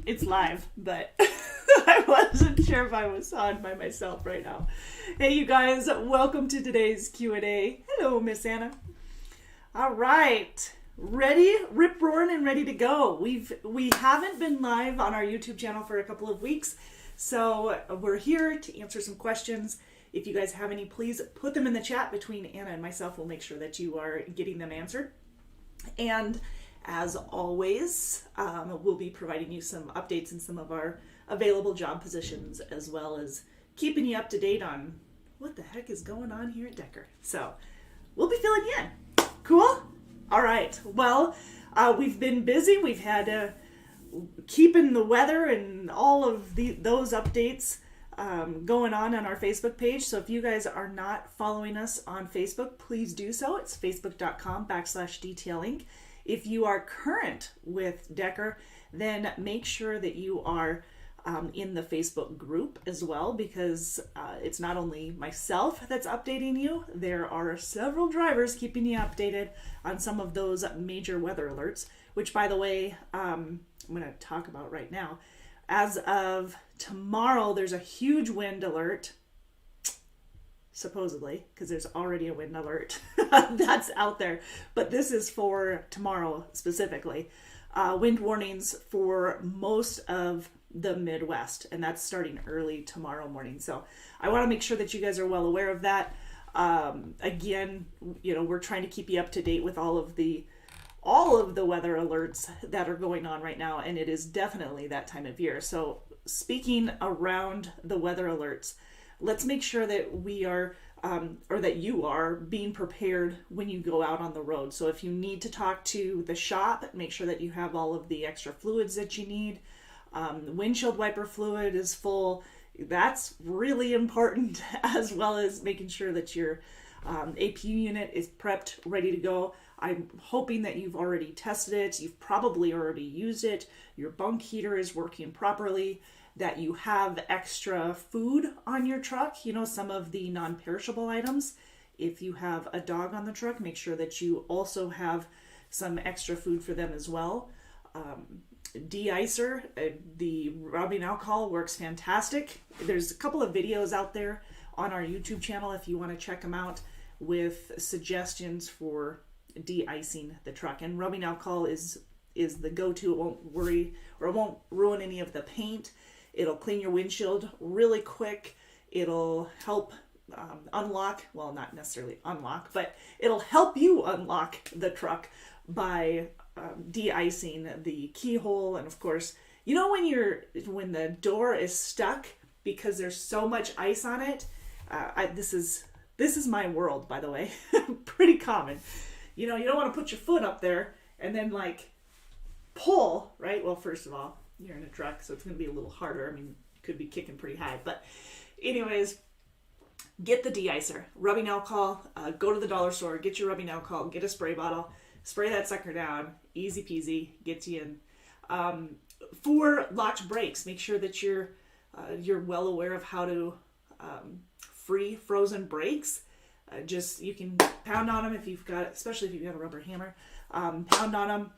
It's live, but I wasn't sure if I was on by myself right now. Hey, you guys, welcome to today's Q&A. Hello, Miss Anna. All right, ready, rip roaring, and ready to go. We haven't been live on our YouTube channel for a couple of weeks, so we're here to answer some questions. If you guys have any, please put them in the chat between Anna and myself. We'll make sure that you are getting them answered. And as always, we'll be providing you some updates in some of our available job positions, as well as keeping you up to date on what the heck is going on here at Decker. So we'll be filling you in. Cool? All right. Well, we've been busy. We've had keeping the weather and all of those updates going on our Facebook page. So if you guys are not following us on Facebook, please do so. It's facebook.com/DTLinc. If you are current with Decker, then make sure that you are in the Facebook group as well, because it's not only myself that's updating you. There are several drivers keeping you updated on some of those major weather alerts, which, by the way, I'm going to talk about right now. As of tomorrow, there's a huge wind alert, supposedly, because there's already a wind alert that's out there. But this is for tomorrow specifically. Wind warnings for most of the Midwest, and that's starting early tomorrow morning. So I want to make sure that you guys are well aware of that. Again, we're trying to keep you up to date with all of the weather alerts that are going on right now, and it is definitely that time of year. So speaking around the weather alerts, let's make sure that we are, or that you are being prepared when you go out on the road. So if you need to talk to the shop, make sure that you have all of the extra fluids that you need. Windshield wiper fluid is full. That's really important, as well as making sure that your APU unit is prepped, ready to go. I'm hoping that you've already tested it. You've probably already used it. Your bunk heater is working properly, that you have extra food on your truck, some of the non-perishable items. If you have a dog on the truck, make sure that you also have some extra food for them as well. De-icer, the rubbing alcohol works fantastic. There's a couple of videos out there on our YouTube channel if you want to check them out with suggestions for de-icing the truck. And rubbing alcohol is the go-to. It won't worry, or it won't ruin any of the paint. It'll clean your windshield really quick. It'll help unlock, well, not necessarily unlock, but it'll help you unlock the truck by de-icing the keyhole. And of course, when the door is stuck because there's so much ice on it, this is my world, by the way. Pretty common. You don't want to put your foot up there and then pull, right? Well, first of all, you're in a truck, so it's going to be a little harder. I mean, you could be kicking pretty high. But anyways, get the de-icer. Rubbing alcohol, go to the dollar store, get your rubbing alcohol, get a spray bottle, spray that sucker down. Easy peasy, gets you in. For locked brakes, make sure that you're well aware of how to free frozen brakes. You can pound on them especially if you've got a rubber hammer. Pound on them,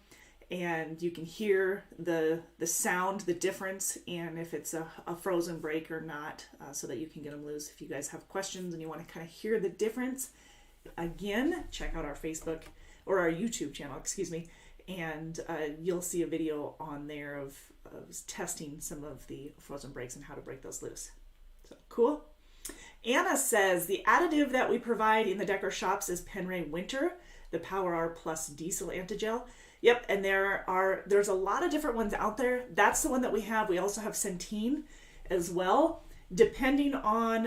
and you can hear the sound, the difference, and if it's a frozen brake or not, so that you can get them loose. If you guys have questions and you want to kind of hear the difference, again, check out our Facebook or our YouTube channel, and you'll see a video on there of testing some of the frozen brakes and how to break those loose. So cool. Anna says, the additive that we provide in the Decker shops is Penray Winter, the Power R Plus Diesel Antigel. Yep, and there's a lot of different ones out there. That's the one that we have. We also have Centene as well. Depending on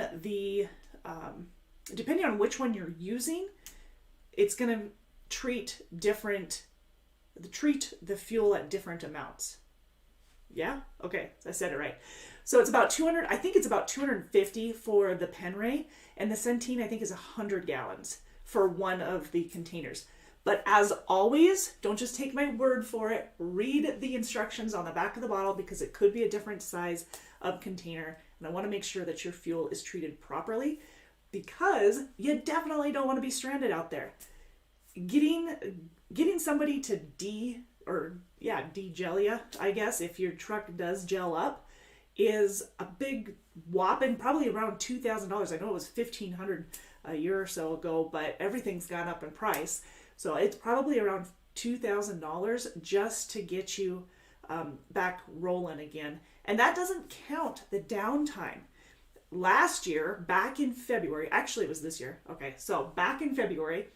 which one you're using, it's going to treat the fuel at different amounts. Yeah? Okay, I said it right. So it's about 200, I think it's about 250 for the Penray, and the Centene I think is 100 gallons for one of the containers. But as always, don't just take my word for it. Read the instructions on the back of the bottle, because it could be a different size of container, and I want to make sure that your fuel is treated properly, because you definitely don't want to be stranded out there. Getting somebody to degel ya, I guess, if your truck does gel up, is a big whopping, probably around $2,000. I know it was $1,500 a year or so ago, but everything's gone up in price. So it's probably around $2,000 just to get you back rolling again. And that doesn't count the downtime. Last year, back in February, actually it was this year. Okay, so back in February,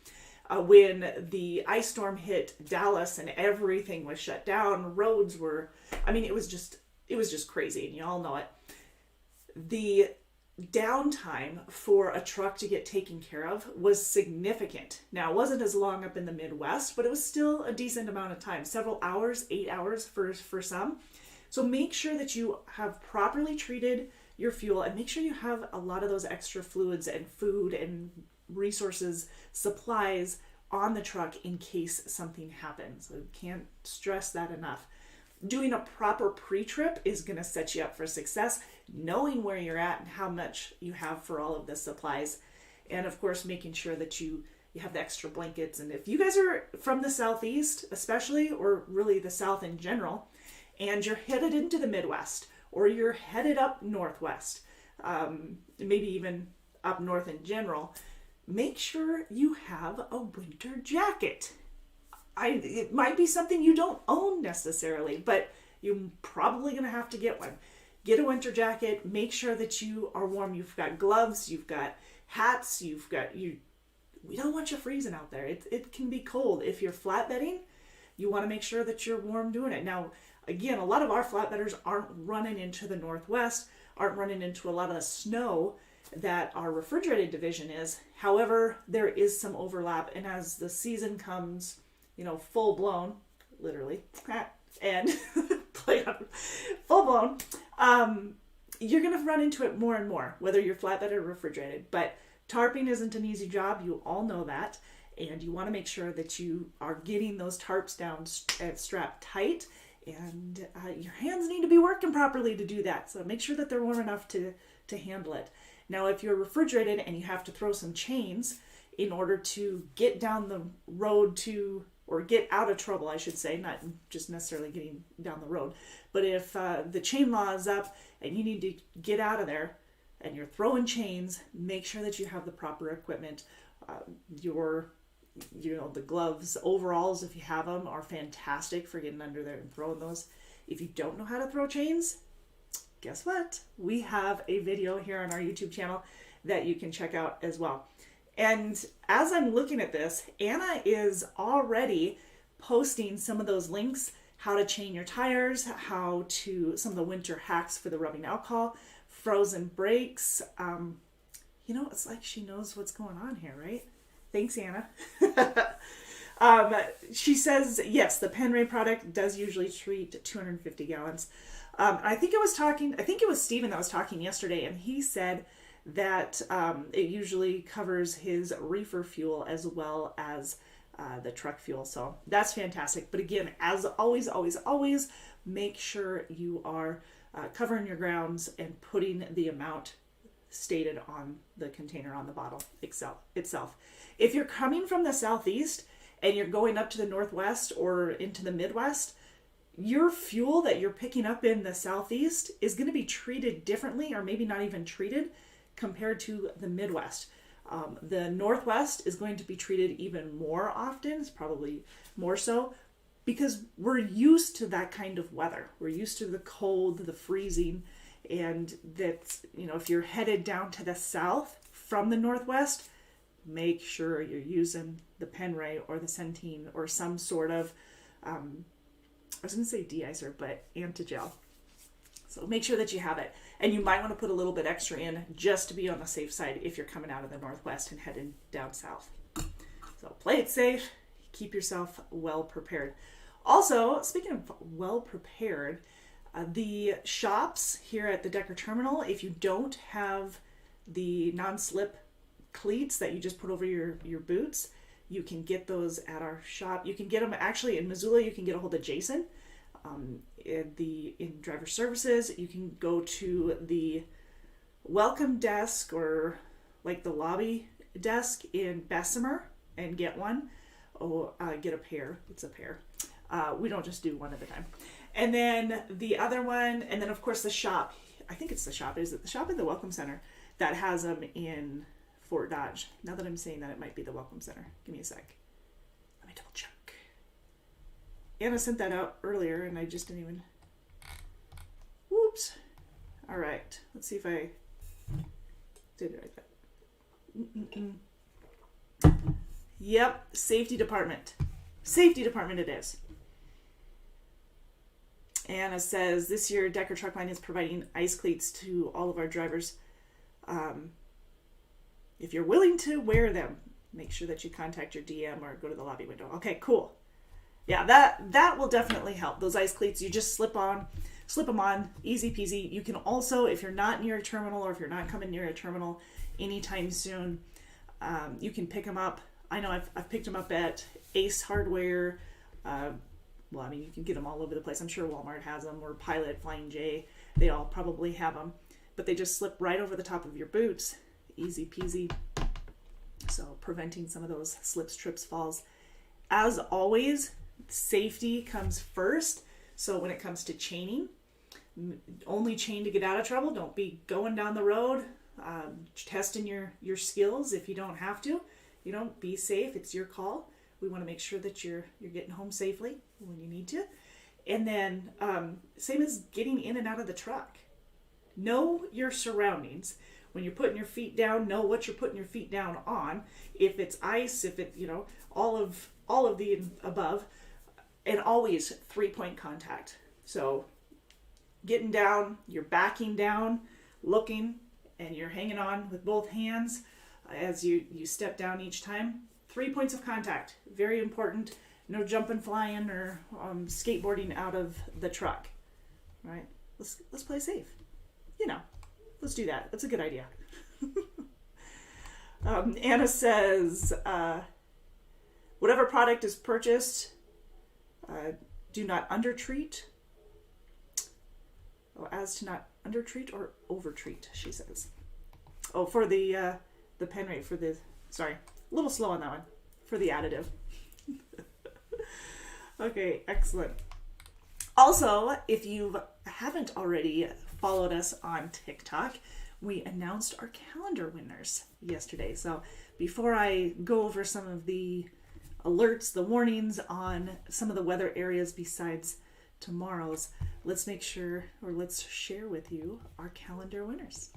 when the ice storm hit Dallas and everything was shut down, roads were, it was just crazy, and you all know it. The downtime for a truck to get taken care of was significant. Now, it wasn't as long up in the Midwest, but it was still a decent amount of time, several hours, 8 hours for some. So make sure that you have properly treated your fuel, and make sure you have a lot of those extra fluids and food and resources, supplies on the truck in case something happens. So can't stress that enough. Doing a proper pre-trip is going to set you up for success, knowing where you're at and how much you have for all of the supplies. And of course, making sure that you have the extra blankets. And if you guys are from the Southeast, especially, or really the South in general, and you're headed into the Midwest, or you're headed up Northwest, maybe even up North in general, make sure you have a winter jacket. It might be something you don't own necessarily, but you're probably going to have to get one. Get a winter jacket. Make sure that you are warm. You've got gloves. You've got hats. We don't want you freezing out there. It can be cold. If you're flatbedding, you want to make sure that you're warm doing it. Now, again, a lot of our flatbedders aren't running into the Northwest, aren't running into a lot of the snow that our refrigerated division is. However, there is some overlap, and as the season comes, full blown, literally, and full blown, you're going to run into it more and more, whether you're flatbed or refrigerated. But tarping isn't an easy job. You all know that. And you want to make sure that you are getting those tarps down and strapped tight. And your hands need to be working properly to do that. So make sure that they're warm enough to handle it. Now, if you're refrigerated and you have to throw some chains in order to get down the road or get out of trouble, I should say, not just necessarily getting down the road, but if the chain law is up and you need to get out of there and you're throwing chains, make sure that you have the proper equipment. The gloves, overalls, if you have them, are fantastic for getting under there and throwing those. If you don't know how to throw chains, guess what? We have a video here on our YouTube channel that you can check out as well. And as I'm looking at this, Anna is already posting some of those links, how to chain your tires, some of the winter hacks for the rubbing alcohol, frozen brakes. It's like she knows what's going on here, right? Thanks, Anna. She says, yes, the Penray product does usually treat 250 gallons. I think it was Steven that was talking yesterday, and he said that it usually covers his reefer fuel as well as the truck fuel. So that's fantastic. But again, as always, make sure you are covering your grounds and putting the amount stated on the container on the bottle itself. If you're coming from the Southeast and you're going up to the Northwest or into the Midwest, your fuel that you're picking up in the Southeast is going to be treated differently, or maybe not even treated, compared to the Midwest. The Northwest is going to be treated even more often. It's probably more so because we're used to that kind of weather. We're used to the cold, the freezing, and that's, if you're headed down to the South from the Northwest, make sure you're using the Penray or the Centene or some sort of, I was going to say de-icer, but anti-gel. So make sure that you have it. And you might want to put a little bit extra in just to be on the safe side if you're coming out of the Northwest and heading down south. So play it safe. Keep yourself well prepared. Also, speaking of well prepared, the shops here at the Decker Terminal, if you don't have the non-slip cleats that you just put over your boots, you can get those at our shop. You can get them actually in Missoula. You can get a hold of Jason in driver services. You can go to the welcome desk or like the lobby desk in Bessemer and get one. Get a pair. It's a pair. We don't just do one at a time. And then the other one, and then of course the shop. I think it's the shop. Is it the shop in the Welcome Center that has them in Fort Dodge? Now that I'm saying that, it might be the Welcome Center. Give me a sec. Let me double check. Anna sent that out earlier, and I just didn't even... Whoops. All right. Let's see if I did it right there. Yep. Safety department. Safety department it is. Anna says, this year Decker Truck Line is providing ice cleats to all of our drivers. If you're willing to wear them, make sure that you contact your DM or go to the lobby window. Okay, cool. Yeah, that will definitely help. Those ice cleats, you just slip them on, easy peasy. You can also, if you're not near a terminal or if you're not coming near a terminal anytime soon, you can pick them up. I know I've picked them up at Ace Hardware. Well, I mean, you can get them all over the place. I'm sure Walmart has them, or Pilot, Flying J. They all probably have them. But they just slip right over the top of your boots. Easy peasy. So preventing some of those slips, trips, falls. As always, safety comes first. So when it comes to chaining, only chain to get out of trouble. Don't be going down the road, testing your skills if you don't have to. You know, be safe. It's your call. We want to make sure that you're getting home safely when you need to. And then same as getting in and out of the truck. Know your surroundings. When you're putting your feet down, know what you're putting your feet down on. If it's ice, if it, all of the above. And always 3-point contact. So getting down, you're backing down, looking, and you're hanging on with both hands as you step down each time. 3 points of contact, very important. No jumping, flying, or skateboarding out of the truck. All right, let's play safe. Let's do that. That's a good idea. Anna says, whatever product is purchased, do not undertreat. As to not undertreat or overtreat, she says. Oh, for the pen rate for the, sorry, a little slow on that one, for the additive. Okay, excellent. Also, if you haven't already followed us on TikTok, we announced our calendar winners yesterday. So before I go over some of the alerts, the warnings on some of the weather areas besides tomorrow's, let's make sure, or let's share with you our calendar winners.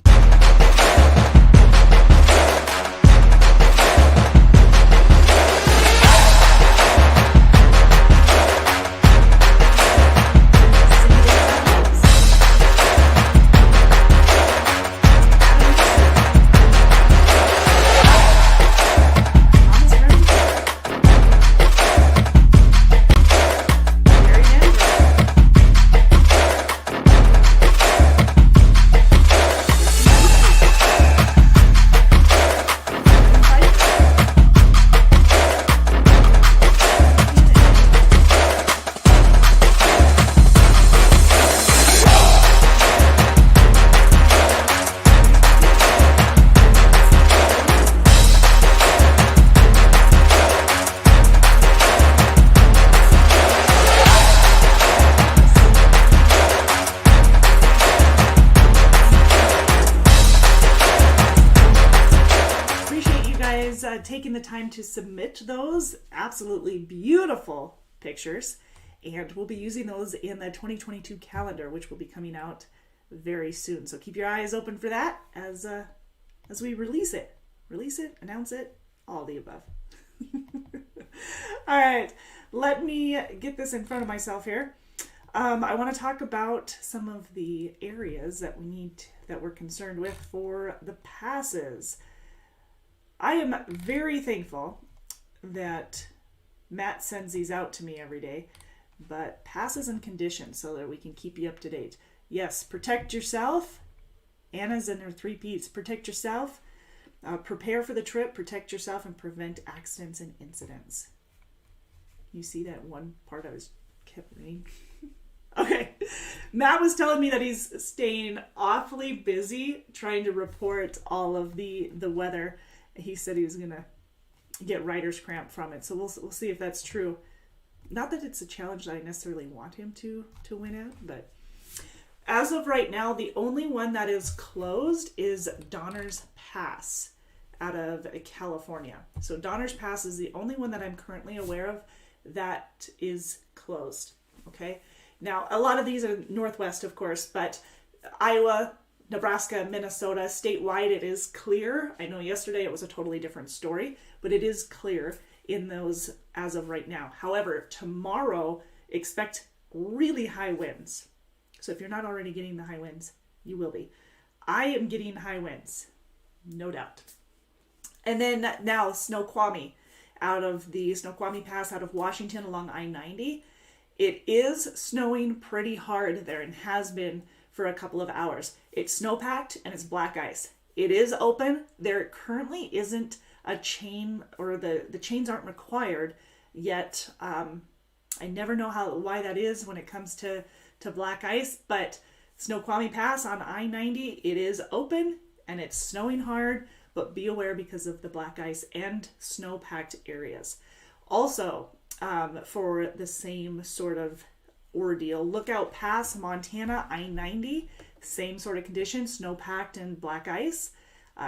Taking the time to submit those absolutely beautiful pictures, and we'll be using those in the 2022 calendar, which will be coming out very soon. So keep your eyes open for that as we release it, announce it, all the above. All right, let me get this in front of myself here. I want to talk about some of the areas that we're concerned with for the passes. I am very thankful that Matt sends these out to me every day, but passes and conditions so that we can keep you up to date. Yes, protect yourself. Anna's in her 3 P's. Protect yourself, prepare for the trip, protect yourself, and prevent accidents and incidents. You see that one part I kept reading? Okay, Matt was telling me that he's staying awfully busy trying to report all of the weather. He said he was going to get writer's cramp from it. So we'll see if that's true. not that it's a challenge that I necessarily want him to win at, but as of right now, the only one that is closed is Donner's Pass out of California. So Donner's Pass is the only one that I'm currently aware of that is closed. Okay. Now, a lot of these are Northwest, of course, but Iowa, Nebraska, Minnesota, statewide, it is clear. I know yesterday it was a totally different story, but it is clear in those as of right now. However, tomorrow, expect really high winds. So if you're not already getting the high winds, you will be. I am getting high winds, no doubt. And then now Snoqualmie, out of the Snoqualmie Pass out of Washington along I-90. It is snowing pretty hard there and has been for a couple of hours. It's snow-packed and it's black ice. It is open. There currently isn't a chain, or the chains aren't required yet. I never know why that is when it comes to black ice, but Snoqualmie Pass on I-90, it is open and it's snowing hard, but be aware because of the black ice and snow-packed areas. Also, for the same sort of ordeal, Lookout Pass, Montana, I-90, same sort of conditions, snow-packed and black ice.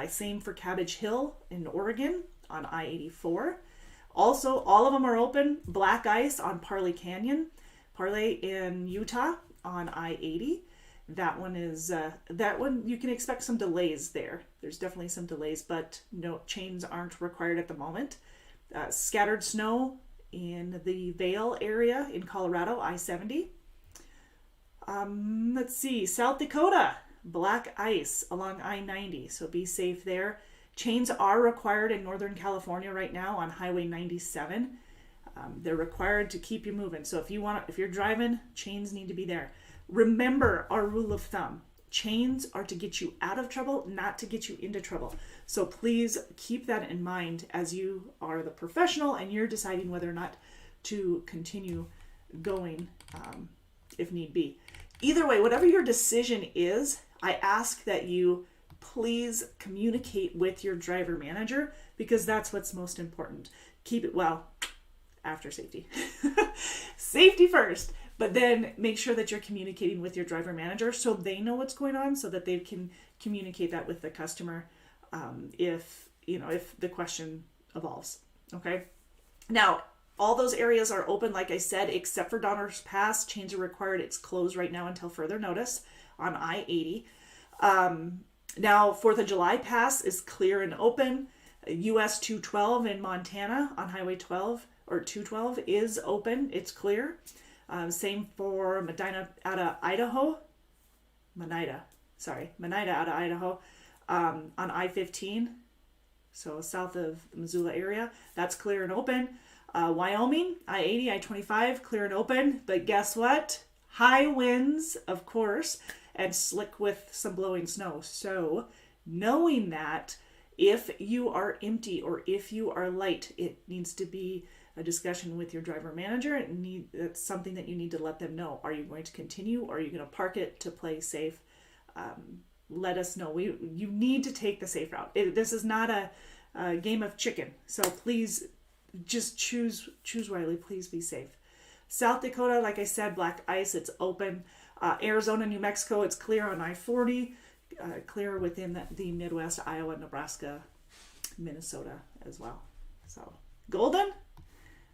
Same for Cabbage Hill in Oregon on I-84. Also, all of them are open, black ice on Parley Canyon, Parley in Utah on I-80. That one is, that one you can expect some delays there. There's definitely some delays, but no chains aren't required at the moment. Scattered snow in the Vail area in Colorado, I-70. Let's see, South Dakota, black ice along I-90, so be safe there. Chains are required in Northern California right now on Highway 97. They're required to keep you moving. So if you're driving, chains need to be there. Remember our rule of thumb. Chains are to get you out of trouble, not to get you into trouble. So please keep that in mind as you are the professional and you're deciding whether or not to continue going if need be. Either way, whatever your decision is, I ask that you please communicate with your driver manager because that's what's most important. Keep it, well, after safety. Safety first, but then make sure that you're communicating with your driver manager so they know what's going on so that they can communicate that with the customer if the question evolves. Okay. Now, all those areas are open, like I said, except for Donner's Pass. Chains are required. It's closed right now until further notice on I-80. Now, 4th of July Pass is clear and open. US 212 in Montana on Highway 12 or 212 is open. It's clear. Same for Medina out of Idaho. Monida out of Idaho on I-15. So south of the Missoula area. That's clear and open. Wyoming, I-80, I-25, clear and open. But guess what? High winds, of course, and slick with some blowing snow. So knowing that, if you are empty or if you are light, it needs to be a discussion with your driver manager. That's something that you need to let them know. Are you going to continue or are you going to park it to play safe? Let us know. You need to take the safe route. This is not a game of chicken. So please just choose wisely. Please be safe. South Dakota, like I said, black ice, it's open. Arizona, New Mexico, it's clear on I-40. Clear within the Midwest, Iowa, Nebraska, Minnesota as well. So, golden?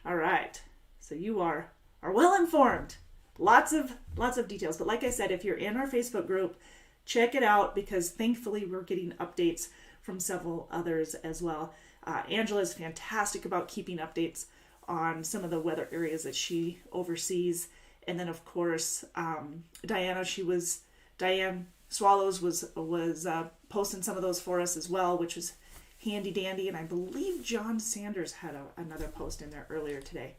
All right. So you are well informed. Lots of details. But like I said, if you're in our Facebook group, check it out because thankfully we're getting updates from several others as well. Angela is fantastic about keeping updates on some of the weather areas that she oversees. And then of course, Diane Swallows was posting some of those for us as well, which was handy dandy. And I believe John Sanders had another post in there earlier today.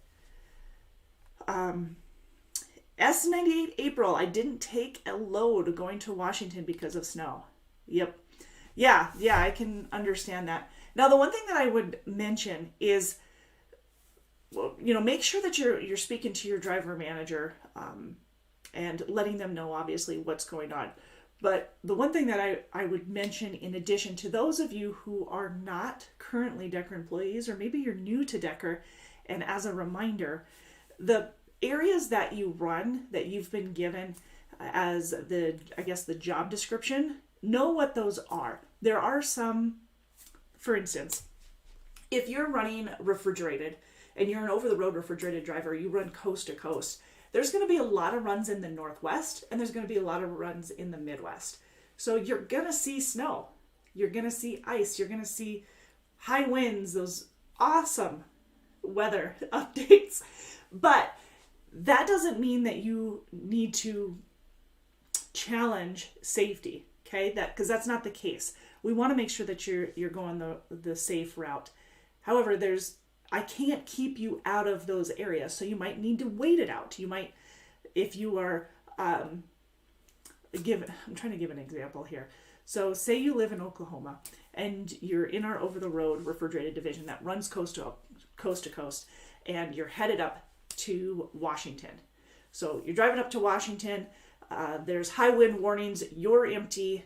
S98 April, I didn't take a load going to Washington because of snow. Yep. Yeah, I can understand that. Now, the one thing that I would mention is, make sure that you're speaking to your driver manager and letting them know, obviously, what's going on. But the one thing that I would mention, in addition to those of you who are not currently Decker employees, or maybe you're new to Decker, and as a reminder, The areas that you run, that you've been given as the job description, know what those are. There are some, for instance, if you're running refrigerated and you're an over-the-road refrigerated driver, you run coast to coast, there's going to be a lot of runs in the Northwest and there's going to be a lot of runs in the Midwest. So you're going to see snow, you're going to see ice, you're going to see high winds, those awesome weather updates. But that doesn't mean that you need to challenge safety, okay? Because that's not the case. We want to make sure that you're going the safe route. However, I can't keep you out of those areas, so you might need to wait it out. You might, if you are, I'm trying to give an example here. So say you live in Oklahoma and you're in our over-the-road refrigerated division that runs coast to coast, and you're headed up to Washington. So you're driving up to Washington, there's high wind warnings, you're empty,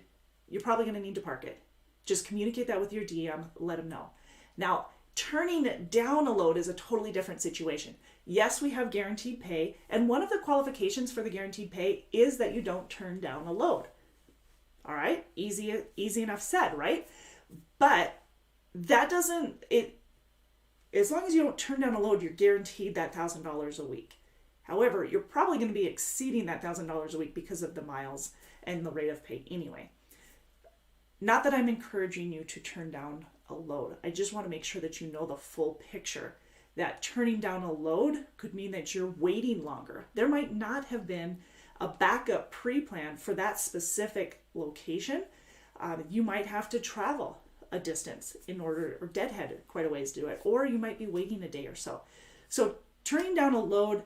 you're probably going to need to park it. Just communicate that with your DM, let them know. Now, turning down a load is a totally different situation. Yes, we have guaranteed pay, and one of the qualifications for the guaranteed pay is that you don't turn down a load. All right, easy enough said, right? But that doesn't, as long as you don't turn down a load, you're guaranteed that $1,000 a week. However, you're probably going to be exceeding that $1,000 a week because of the miles and the rate of pay anyway. Not that I'm encouraging you to turn down a load. I just want to make sure that you know the full picture. That turning down a load could mean that you're waiting longer. There might not have been a backup pre-plan for that specific location. You might have to travel a distance or deadhead quite a ways to do it, or you might be waiting a day or so. So turning down a load,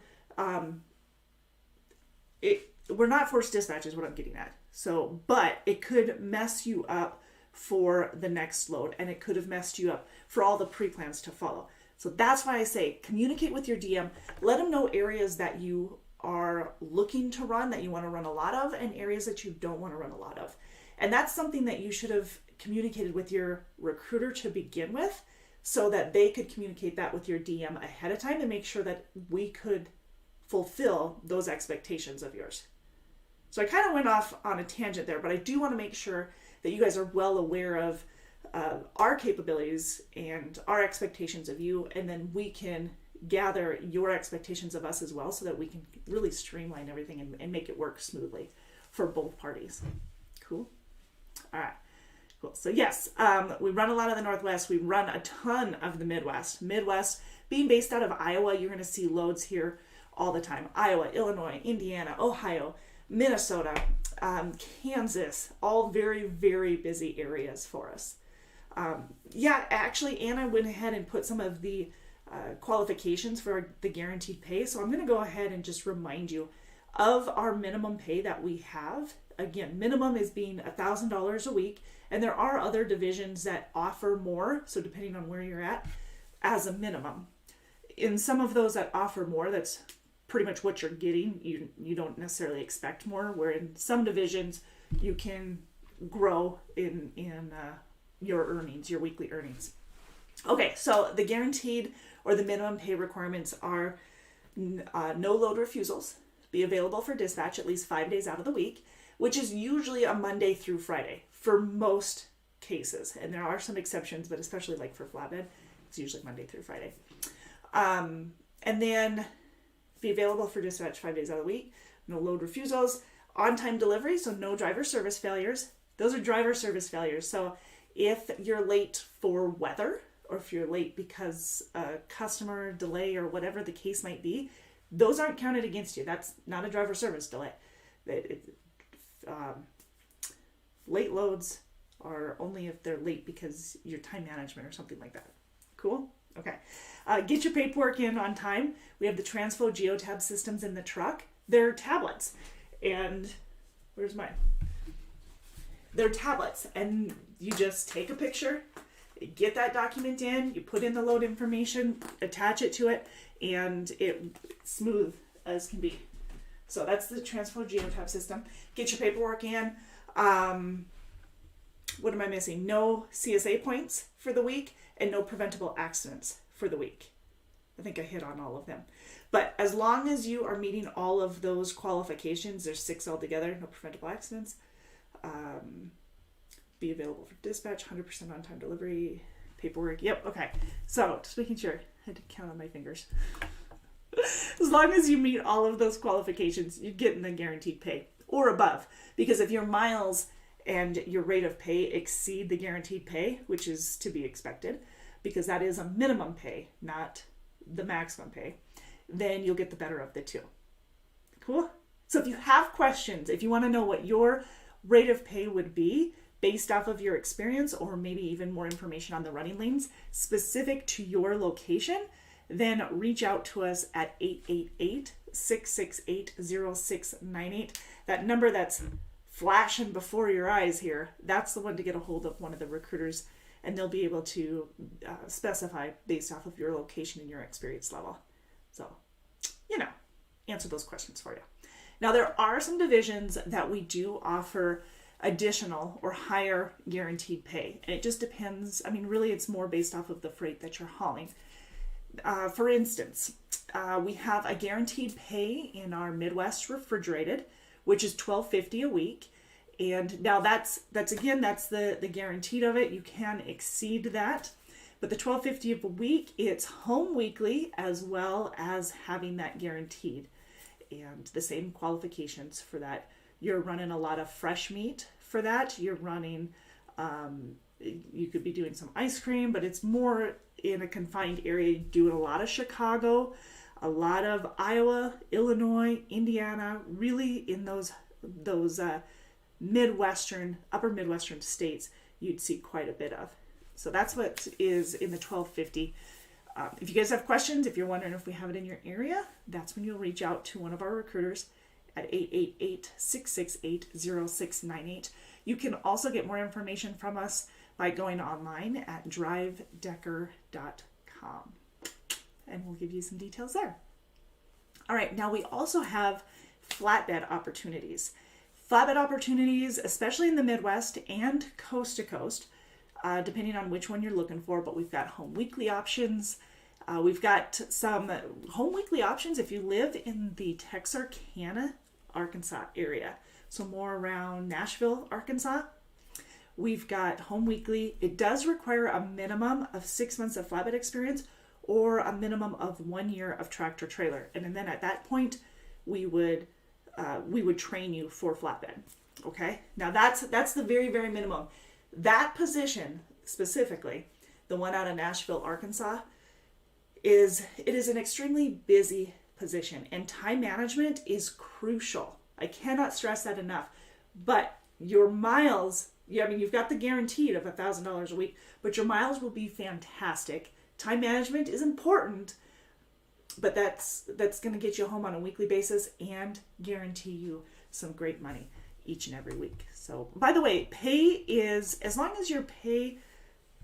we're not forced dispatch is what I'm getting at. So, but it could mess you up for the next load, and it could have messed you up for all the pre-plans to follow. So that's why I say communicate with your DM, let them know areas that you are looking to run, that you want to run a lot of, and areas that you don't want to run a lot of. And that's something that you should have communicated with your recruiter to begin with, so that they could communicate that with your DM ahead of time and make sure that we could fulfill those expectations of yours. So I kind of went off on a tangent there, but I do want to make sure that you guys are well aware of our capabilities and our expectations of you, and then we can gather your expectations of us as well, so that we can really streamline everything and make it work smoothly for both parties. Cool? All right. Cool. So yes, we run a lot of the Northwest. We run a ton of the Midwest. Midwest, being based out of Iowa, you're going to see loads here all the time. Iowa, Illinois, Indiana, Ohio, Minnesota, Kansas, all very, very busy areas for us. Actually, Anna went ahead and put some of the qualifications for the guaranteed pay. So I'm going to go ahead and just remind you of our minimum pay that we have. Again, minimum is being $1,000 a week, and there are other divisions that offer more. So depending on where you're at, as a minimum. In some of those that offer more, that's pretty much what you're getting. You don't necessarily expect more, where in some divisions you can grow in your earnings, your weekly earnings. Okay, so the guaranteed or the minimum pay requirements are no load refusals, be available for dispatch at least 5 days out of the week, which is usually a Monday through Friday for most cases. And there are some exceptions, but especially like for flatbed, it's usually Monday through Friday. And then be available for dispatch 5 days out of the week, no load refusals, on-time delivery, so no driver service failures. Those are driver service failures. So if you're late for weather, or if you're late because a customer delay or whatever the case might be, those aren't counted against you. That's not a driver service delay. Late loads are only if they're late because your time management or something like that. Cool? Okay. Get your paperwork in on time. We have the Transfo Geotab systems in the truck. They're tablets. And where's mine? They're tablets. And you just take a picture, get that document in, you put in the load information, attach it to it, and it's smooth as can be. So that's the Transfo Geotab system. Get your paperwork in. What am I missing? No CSA points for the week and no preventable accidents for the week. I think I hit on all of them. But as long as you are meeting all of those qualifications, there's 6 altogether, no preventable accidents, be available for dispatch, 100% on-time delivery, paperwork. Yep, okay. So just making sure. I had to count on my fingers. As long as you meet all of those qualifications, you're getting the guaranteed pay or above. Because if your miles and your rate of pay exceed the guaranteed pay, which is to be expected, because that is a minimum pay, not the maximum pay, then you'll get the better of the two. Cool? So if you have questions, if you want to know what your rate of pay would be based off of your experience, or maybe even more information on the running lanes specific to your location, then reach out to us at 888-668-0698. That number that's flashing before your eyes here, that's the one to get a hold of one of the recruiters, and they'll be able to specify based off of your location and your experience level. So, answer those questions for you. Now, there are some divisions that we do offer additional or higher guaranteed pay. And it just depends. I mean, really, it's more based off of the freight that you're hauling. For instance, we have a guaranteed pay in our Midwest refrigerated, which is $12.50 a week. And now that's the guaranteed of it. You can exceed that. But the $12.50 a week, it's home weekly as well as having that guaranteed. And the same qualifications for that. You're running a lot of fresh meat for that. You're running, you could be doing some ice cream, but it's more in a confined area, doing a lot of Chicago, a lot of Iowa, Illinois, Indiana, really in those Midwestern, upper Midwestern states, you'd see quite a bit of. So that's what is in the $12.50. If you guys have questions, if you're wondering if we have it in your area, that's when you'll reach out to one of our recruiters at 888-668-0698. You can also get more information from us by going online at drivedecker.com. And we'll give you some details there. All right, now we also have flatbed opportunities. Flatbed opportunities, especially in the Midwest and coast to coast, depending on which one you're looking for, but we've got home weekly options. We've got some home weekly options if you live in the Texarkana, Arkansas area. So more around Nashville, Arkansas. We've got home weekly. It does require a minimum of 6 months of flatbed experience or a minimum of 1 year of tractor trailer. And then at that point, we would train you for flatbed. Okay. Now that's the very, very minimum. That position specifically, the one out of Nashville, Arkansas, is an extremely busy position, and time management is crucial. I cannot stress that enough. But your miles, you've got the guaranteed of $1,000 a week, but your miles will be fantastic. Time management is important, but that's going to get you home on a weekly basis and guarantee you some great money each and every week. So, by the way, pay is, as long as your pay,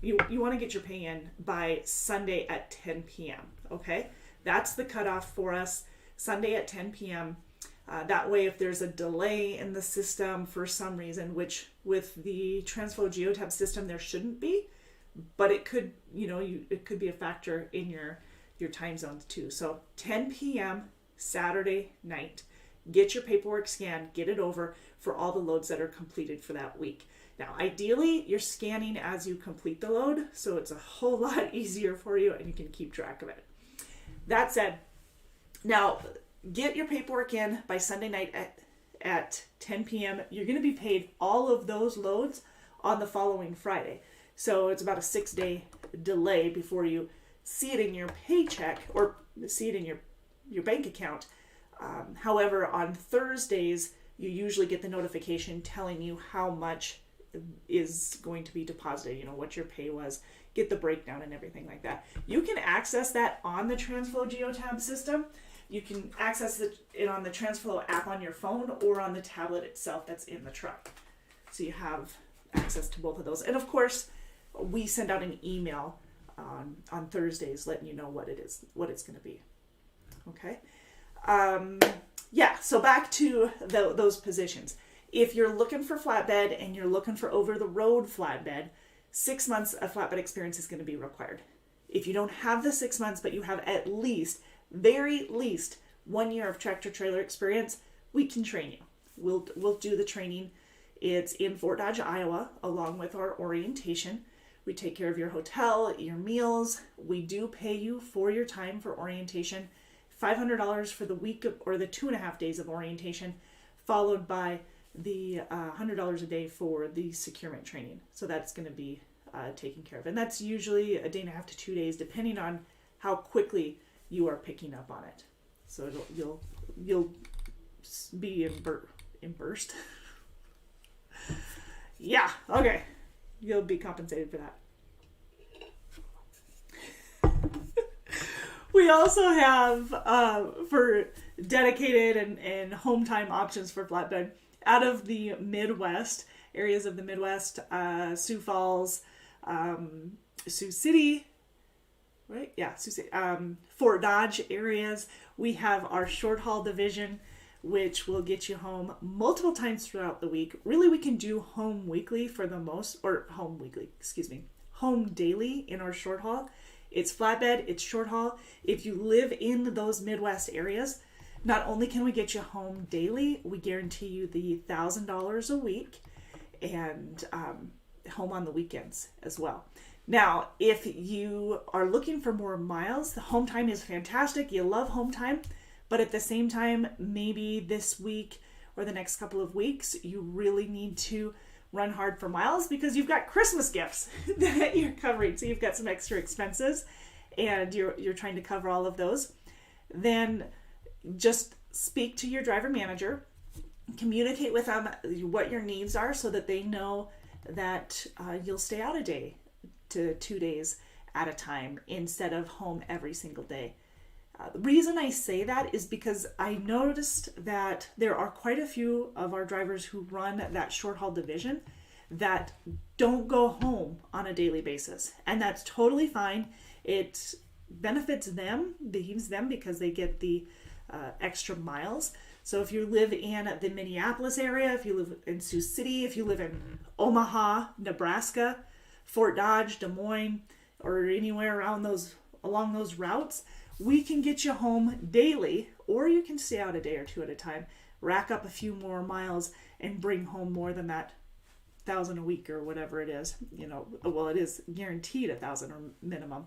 you want to get your pay in by Sunday at 10 p.m. Okay, that's the cutoff for us. Sunday at 10 p.m. That way, if there's a delay in the system for some reason, which with the TransFlow Geotab system there shouldn't be, but it could, it could be a factor in your time zones too. So 10 p.m. Saturday night, get your paperwork scanned, get it over for all the loads that are completed for that week. Now, ideally, you're scanning as you complete the load, so it's a whole lot easier for you and you can keep track of it. That said, now get your paperwork in by Sunday night at 10 p.m. You're going to be paid all of those loads on the following Friday. So it's about a 6-day delay before you see it in your paycheck or see it in your bank account. However, on Thursdays, you usually get the notification telling you how much is going to be deposited, what your pay was, get the breakdown and everything like that. You can access that on the TransFlow Geotab system. You can access it on the TransFlow app on your phone or on the tablet itself that's in the truck. So you have access to both of those. And of course, we send out an email on Thursdays letting you know what it's going to be. Okay. So back to those positions. If you're looking for flatbed and you're looking for over-the-road flatbed, 6 months of flatbed experience is going to be required. If you don't have the 6 months, but you have at least, very least, 1 year of tractor trailer experience, we can train you. We'll do the training. It's in Fort Dodge, Iowa, along with our orientation. We take care of your hotel, your meals. We do pay you for your time for orientation. $500 for the week or the 2.5 days of orientation, followed by the $100 a day for the securement training. So that's going to be taken care of. And that's usually 1.5 to 2 days, depending on how quickly you are picking up on it. So you'll be immersed. Yeah, okay. You'll be compensated for that. We also have, for dedicated and home time options for flatbed, out of the Midwest, areas of the Midwest, Sioux Falls, Sioux City, right? Yeah, Sioux City, Fort Dodge areas, we have our short haul division, which will get you home multiple times throughout the week. Really, we can do home weekly for the most, or home weekly, home daily in our short haul. It's flatbed, it's short haul. If you live in those Midwest areas, not only can we get you home daily, we guarantee you the $1,000 a week and home on the weekends as well. Now, if you are looking for more miles, the home time is fantastic. You love home time, but at the same time, maybe this week or the next couple of weeks, you really need to run hard for miles because you've got Christmas gifts that you're covering. So you've got some extra expenses and you're trying to cover all of those. Then just speak to your driver manager, communicate with them what your needs are so that they know that you'll stay out a day to 2 days at a time instead of home every single day. The reason I say that is because I noticed that there are quite a few of our drivers who run that short haul division that don't go home on a daily basis. And that's totally fine. It benefits them, behooves them because they get the extra miles. So if you live in the Minneapolis area, if you live in Sioux City, if you live in Omaha, Nebraska, Fort Dodge, Des Moines, or anywhere along those routes, we can get you home daily, or you can stay out a day or two at a time, rack up a few more miles, and bring home more than that 1,000 a week or whatever it is. You know, well, it is guaranteed 1,000 or minimum,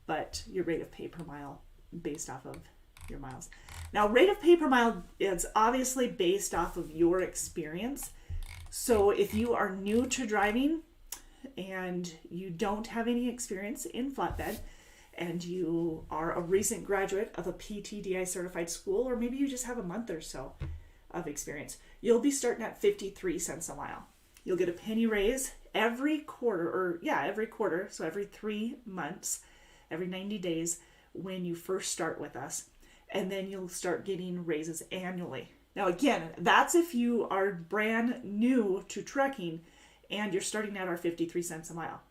but your rate of pay per mile based off of your miles. Now, rate of pay per mile is obviously based off of your experience. So if you are new to driving and you don't have any experience in flatbed, and you are a recent graduate of a PTDI certified school, or maybe you just have a month or so of experience, you'll be starting at 53 cents a mile. You'll get a penny raise every quarter, so every 3 months, every 90 days when you first start with us, and then you'll start getting raises annually. Now again, that's if you are brand new to trucking and you're starting at our 53 cents a mile,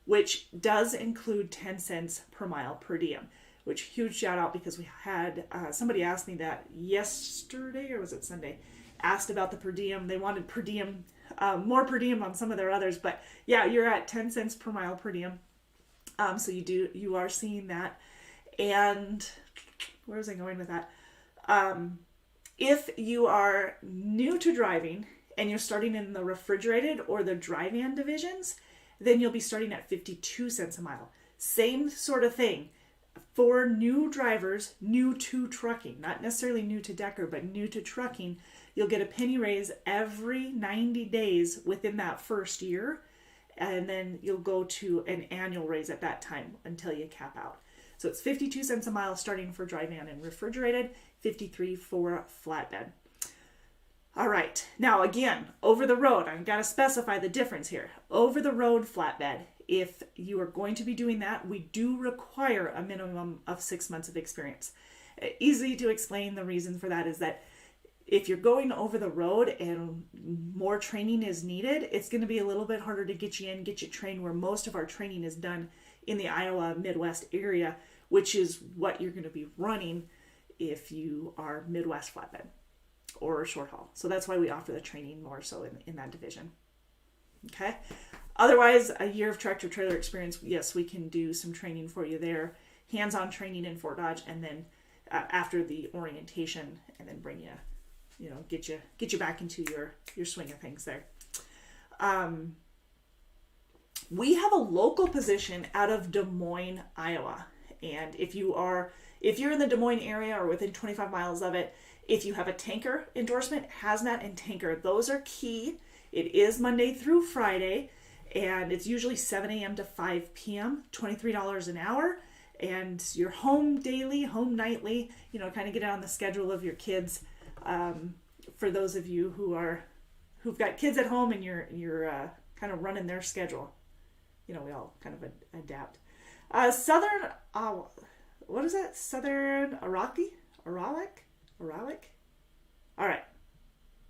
which does include 10 cents per mile per diem, which huge shout out because we had somebody asked me that yesterday, or was it Sunday, asked about the per diem. They wanted per diem, more per diem on some of their others, but yeah, you're at 10 cents per mile per diem. So you are seeing that. And where was I going with that? If you are new to driving and you're starting in the refrigerated or the dry van divisions, then you'll be starting at 52 cents a mile. Same sort of thing. For new drivers, new to trucking, not necessarily new to Decker, but new to trucking, you'll get a penny raise every 90 days within that first year, and then you'll go to an annual raise at that time until you cap out. So it's 52 cents a mile starting for dry van and refrigerated, 53 for flatbed. All right, now again, over the road, I've got to specify the difference here. Over the road flatbed, if you are going to be doing that, we do require a minimum of 6 months of experience. Easy to explain, the reason for that is that if you're going over the road and more training is needed, it's going to be a little bit harder to get you in, get you trained, where most of our training is done in the Iowa Midwest area, which is what you're going to be running if you are Midwest flatbed or short haul. So that's why we offer the training more so in that division. Okay. Otherwise, a year of tractor trailer experience, yes, we can do some training for you there. Hands-on training in Fort Dodge, and then after the orientation, and then bring you, get you back into your swing of things there. We have a local position out of Des Moines, Iowa. And if you're in the Des Moines area or within 25 miles of it, if you have a tanker endorsement, hazmat and tanker, those are key. It is Monday through Friday, and it's usually 7 a.m. to 5 p.m., $23 an hour. And you're home daily, home nightly, kind of get on the schedule of your kids. For those of you who've got kids at home and you're kind of running their schedule. We all kind of adapt. Southern, what is that? Southern Arawak? All right.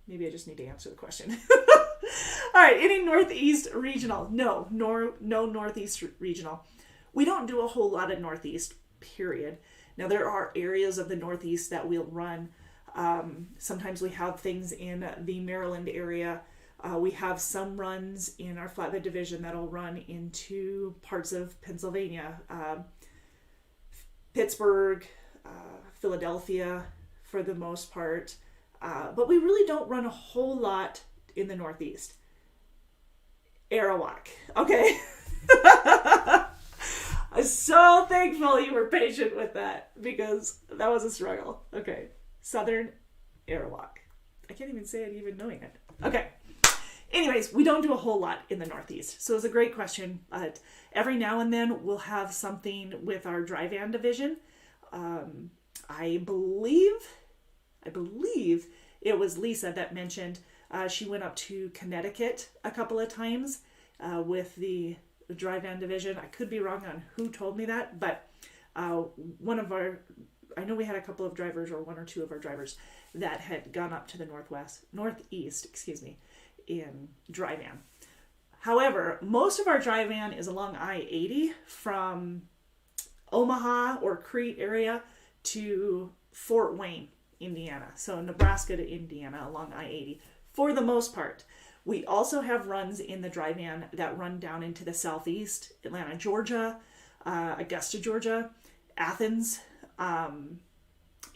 Maybe I just need to answer the question. All right. Any Northeast regional? No Northeast regional. We don't do a whole lot of Northeast, period. Now, there are areas of the Northeast that we'll run. Sometimes we have things in the Maryland area. We have some runs in our flatbed division that'll run into parts of Pennsylvania, Pittsburgh, Philadelphia for the most part. But we really don't run a whole lot in the Northeast. Arawak. Okay. I'm so thankful you were patient with that because that was a struggle. Okay. Southern Arawak. I can't even say it even knowing it. Okay. Anyways, we don't do a whole lot in the Northeast. So it's a great question. But every now and then we'll have something with our dry van division. I believe it was Lisa that mentioned she went up to Connecticut a couple of times with the dry van division. I could be wrong on who told me that, but I know we had a couple of drivers, or one or two of our drivers, that had gone up to the northeast, in dry van. However, most of our dry van is along I-80 from Omaha or Crete area to Fort Wayne, Indiana. So Nebraska to Indiana along I-80 for the most part. We also have runs in the dry van that run down into the southeast, Atlanta, Georgia, Augusta, Georgia, Athens,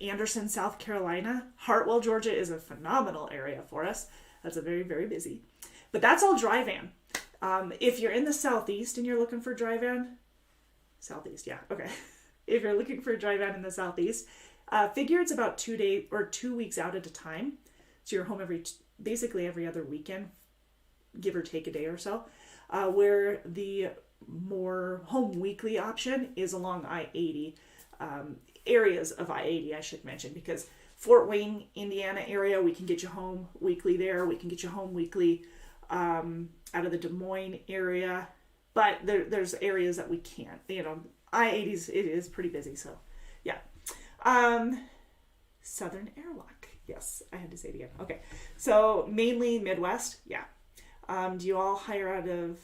Anderson, South Carolina. Hartwell, Georgia is a phenomenal area for us. That's a very, very busy. But that's all dry van. If you're in the southeast and you're looking for dry van, southeast, yeah, okay. If you're looking for a dry van in the southeast, figure it's about 2 days or 2 weeks out at a time. So you're home basically every other weekend, give or take a day or so. Where the more home weekly option is along I-80, areas of I-80, I should mention, because Fort Wayne, Indiana area, we can get you home weekly there. We can get you home weekly out of the Des Moines area. But there's areas that we can't. I-80s, it is pretty busy, so yeah. Southern Airlock. Yes, I had to say it again. Okay, so mainly Midwest, yeah. Do you all hire out of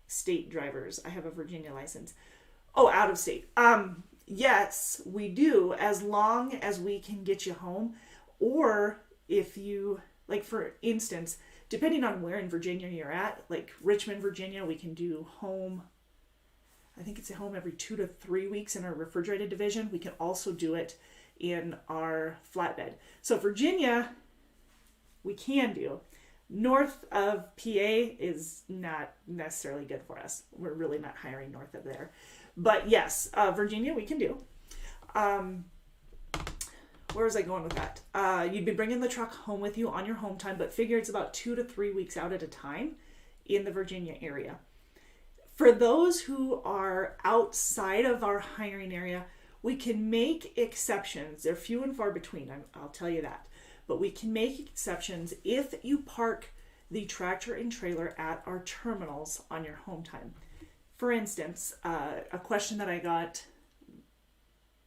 state drivers? I have a Virginia license. Oh, out of state. Yes, we do, as long as we can get you home. Or if you, like for instance, depending on where in Virginia you're at, like Richmond, Virginia, we can do home, I think it's a home every 2 to 3 weeks in our refrigerated division. We can also do it in our flatbed. So Virginia, we can do. North of PA is not necessarily good for us. We're really not hiring north of there. But yes, Virginia, we can do. Where was I going with that? You'd be bringing the truck home with you on your home time, but figure it's about 2 to 3 weeks out at a time in the Virginia area. For those who are outside of our hiring area, we can make exceptions. They're few and far between, I'll tell you that. But we can make exceptions if you park the tractor and trailer at our terminals on your home time. For instance, a question that I got,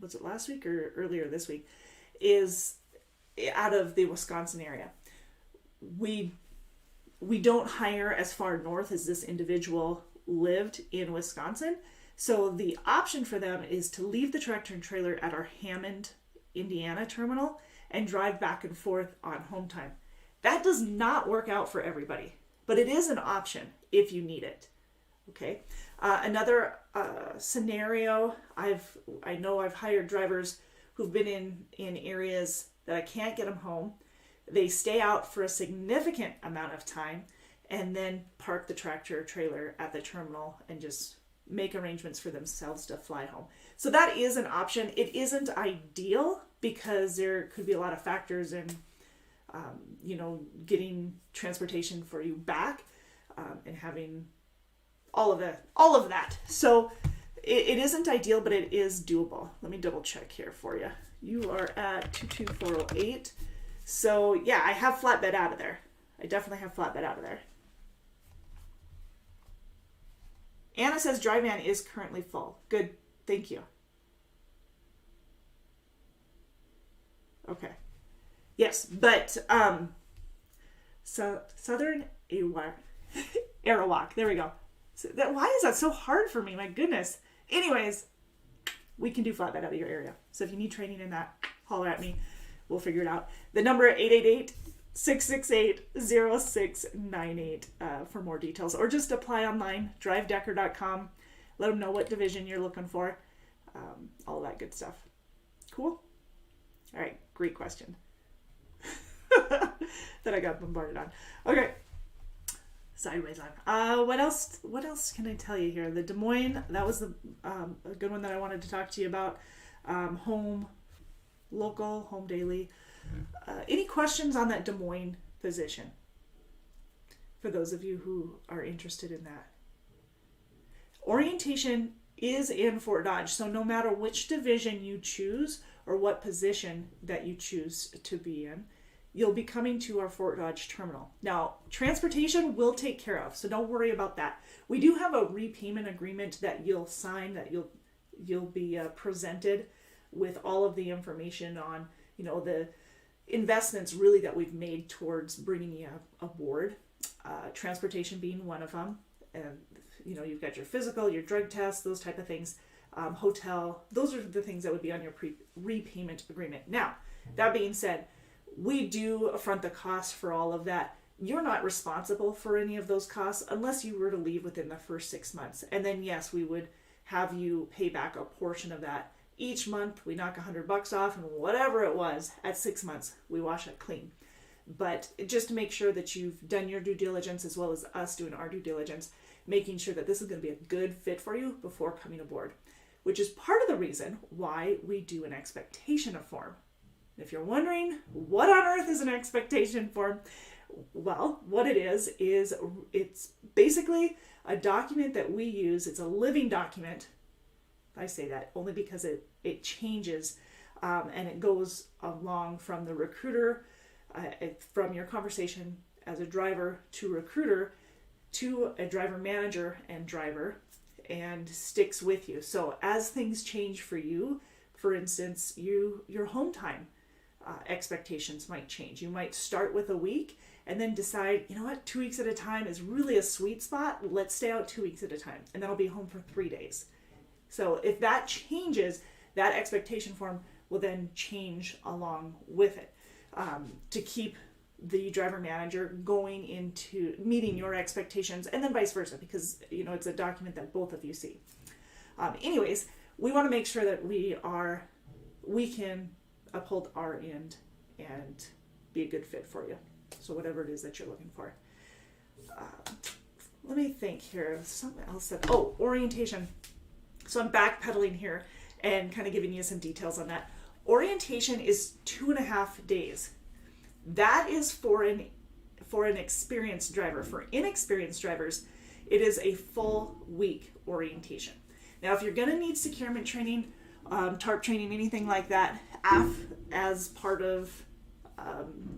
was it last week or earlier this week, is out of the Wisconsin area. We don't hire as far north as this individual lived in Wisconsin. So the option for them is to leave the tractor and trailer at our Hammond, Indiana terminal and drive back and forth on home time. That does not work out for everybody, but it is an option if you need it. Okay. Another scenario, I know I've hired drivers who've been in areas that I can't get them home. They stay out for a significant amount of time and then park the tractor trailer at the terminal and just make arrangements for themselves to fly home. So that is an option. It isn't ideal because there could be a lot of factors in, getting transportation for you back and having all of that. So it isn't ideal, but it is doable. Let me double check here for you. You are at 22408. So yeah, I have flatbed out of there. I definitely have flatbed out of there. Anna says dry van is currently full. Good. Thank you. Okay. Yes, but so Southern Arawak. There we go. So why is that so hard for me? My goodness. Anyways, we can do flatbed out of your area. So if you need training in that, holler at me. We'll figure it out. The number 888-668-0698 for more details. Or just apply online, drivedecker.com. Let them know what division you're looking for. All that good stuff. Cool? All right, great question. That I got bombarded on. Okay. Sideways on. What else can I tell you here? The Des Moines, that was a good one that I wanted to talk to you about. Home daily. Any questions on that Des Moines position? For those of you who are interested in that. Orientation is in Fort Dodge, so no matter which division you choose or what position that you choose to be in, you'll be coming to our Fort Dodge terminal. Now, transportation we'll take care of, so don't worry about that. We do have a repayment agreement that you'll sign, that you'll be presented with all of the information on, the investments really that we've made towards bringing you aboard. Transportation being one of them. And, you've got your physical, your drug tests, those type of things. Hotel, those are the things that would be on your repayment agreement. Now, that being said, we do front the cost for all of that. You're not responsible for any of those costs unless you were to leave within the first 6 months. And then, yes, we would have you pay back a portion of that. Each month, we knock $100 off, and whatever it was, at 6 months, we wash it clean. But just to make sure that you've done your due diligence as well as us doing our due diligence, making sure that this is going to be a good fit for you before coming aboard, which is part of the reason why we do an expectation of form. If you're wondering what on earth is an expectation form, well, what it is it's basically a document that we use. It's a living document. I say that only because it changes and it goes along from the recruiter, from your conversation as a driver to recruiter to a driver manager and driver, and sticks with you. So as things change for you, for instance, your home time expectations might change. You might start with a week and then decide, 2 weeks at a time is really a sweet spot. Let's stay out 2 weeks at a time, and then I'll be home for 3 days. So if that changes, that expectation form will then change along with it to keep the driver manager going into meeting your expectations, and then vice versa, because it's a document that both of you see. Anyways, we want to make sure that we can uphold our end and be a good fit for you. So whatever it is that you're looking for. Let me think here. Something else that, orientation. So I'm backpedaling here and kind of giving you some details on that. Orientation is 2.5 days. That is for an experienced driver. For inexperienced drivers, it is a full week orientation. Now, if you're going to need securement training, TARP training, anything like that, as part of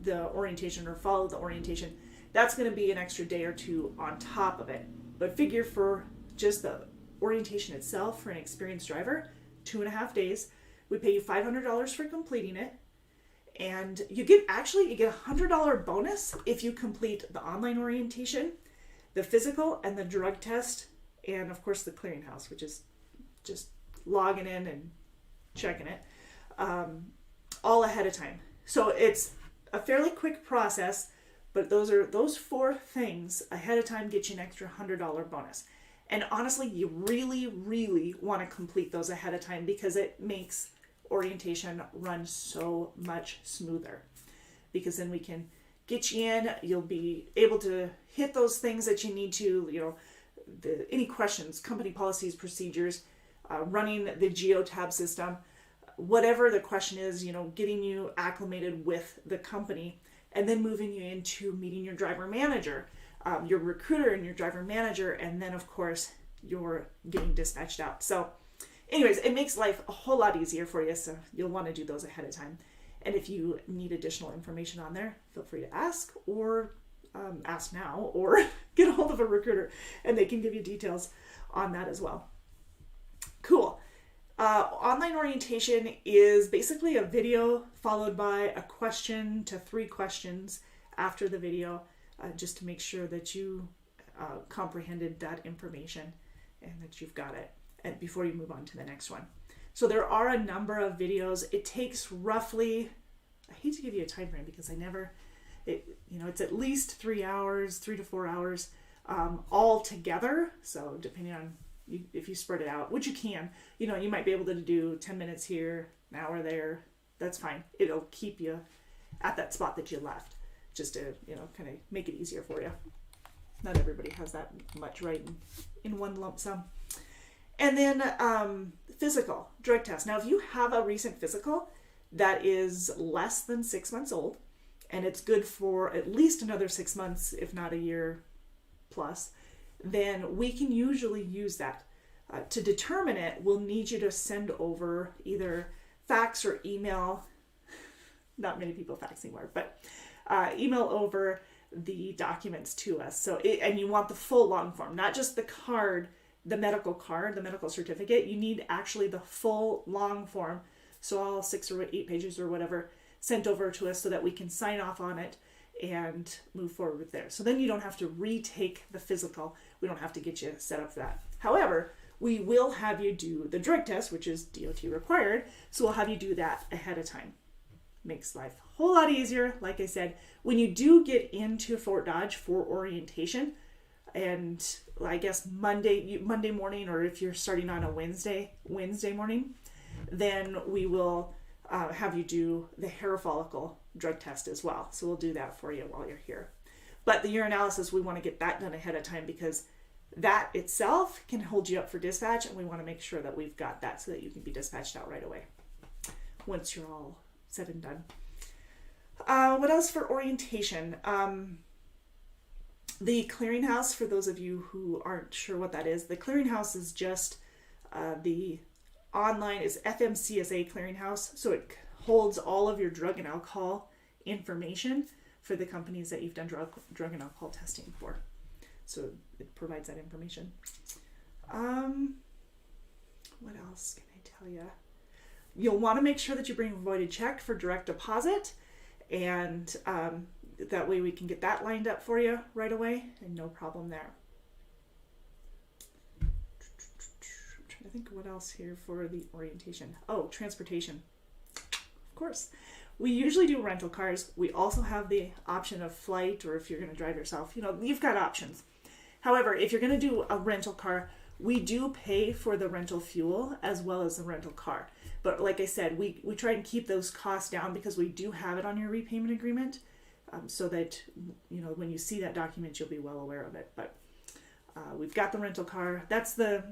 the orientation or follow the orientation, that's going to be an extra day or two on top of it. But figure for just the orientation itself for an experienced driver, 2.5 days. We pay you $500 for completing it. And you get a $100 bonus if you complete the online orientation, the physical and the drug test, and of course the clearinghouse, which is just logging in and checking it, all ahead of time. So it's a fairly quick process, but those 4 things ahead of time get you an extra $100 bonus. And honestly, you really, really want to complete those ahead of time because it makes orientation run so much smoother. Because then we can get you in, you'll be able to hit those things that you need to, any questions, company policies, procedures, running the GeoTab system, whatever the question is, getting you acclimated with the company, and then moving you into meeting your driver manager, your recruiter and your driver manager, and then of course you're getting dispatched out. So anyways, it makes life a whole lot easier for you, so you'll want to do those ahead of time. And if you need additional information on there, feel free to ask, or ask now, or get a hold of a recruiter and they can give you details on that as well. Cool. Online orientation is basically a video followed by a question to 3 questions after the video, just to make sure that you comprehended that information and that you've got it, and before you move on to the next one. So there are a number of videos. It takes roughly, I hate to give you a time frame because it's at least 3 hours, 3 to 4 hours all together. So depending on if you spread it out, which you can, you might be able to do 10 minutes here, an hour there. That's fine. It'll keep you at that spot that you left, just to, kind of make it easier for you. Not everybody has that much right in one lump sum. And then physical, drug test. Now, if you have a recent physical that is less than 6 months old, and it's good for at least another 6 months, if not a year plus, then we can usually use that. To determine it, we'll need you to send over either fax or email. Not many people fax anymore, but email over the documents to us. And you want the full long form, not just the card, the medical card, the medical certificate. You need actually the full long form. So all 6 or 8 pages or whatever sent over to us so that we can sign off on it and move forward with there. So then you don't have to retake the physical. We don't have to get you set up for that. However, we will have you do the drug test, which is DOT required. So we'll have you do that ahead of time. Makes life a whole lot easier. Like I said, when you do get into Fort Dodge for orientation, and I guess Monday morning, or if you're starting on a Wednesday morning, then we will have you do the hair follicle drug test as well. So we'll do that for you while you're here. But the urinalysis, we want to get that done ahead of time because that itself can hold you up for dispatch, and we want to make sure that we've got that so that you can be dispatched out right away once you're all said and done. What else for orientation? The clearinghouse, for those of you who aren't sure what that is, the clearinghouse is just the online, is FMCSA clearinghouse. So it holds all of your drug and alcohol information for the companies that you've done drug and alcohol testing for. So it provides that information. What else can I tell you? You'll want to make sure that you bring a voided check for direct deposit, and that way we can get that lined up for you right away, and no problem there. I'm trying to think of what else here for the orientation. Oh, transportation. Of course. We usually do rental cars. We also have the option of flight, or if you're going to drive yourself, you've got options. However, if you're going to do a rental car, we do pay for the rental fuel as well as the rental car. But like I said, we try and keep those costs down because we do have it on your repayment agreement, so that, when you see that document, you'll be well aware of it. But we've got the rental car. That's the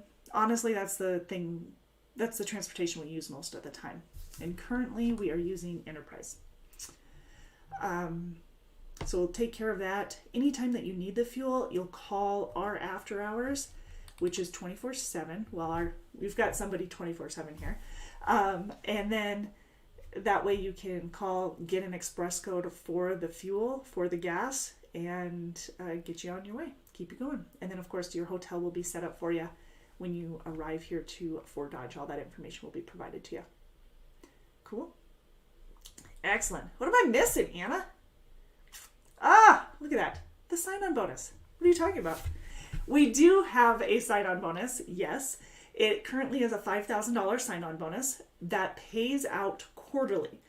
thing. That's the transportation we use most of the time. And currently we are using Enterprise. So we'll take care of that. Anytime that you need the fuel, you'll call our after hours, which is 24/7. Well, we've got somebody 24/7 here. And then that way you can call, get an express code for the fuel, for the gas, and get you on your way, keep you going. And then of course your hotel will be set up for you when you arrive here to Fort Dodge. All that information will be provided to you. Cool. Excellent. What am I missing, Anna? Look at that. The sign-on bonus. What are you talking about? We do have a sign-on bonus, yes. It currently is a $5,000 sign-on bonus that pays out quarterly.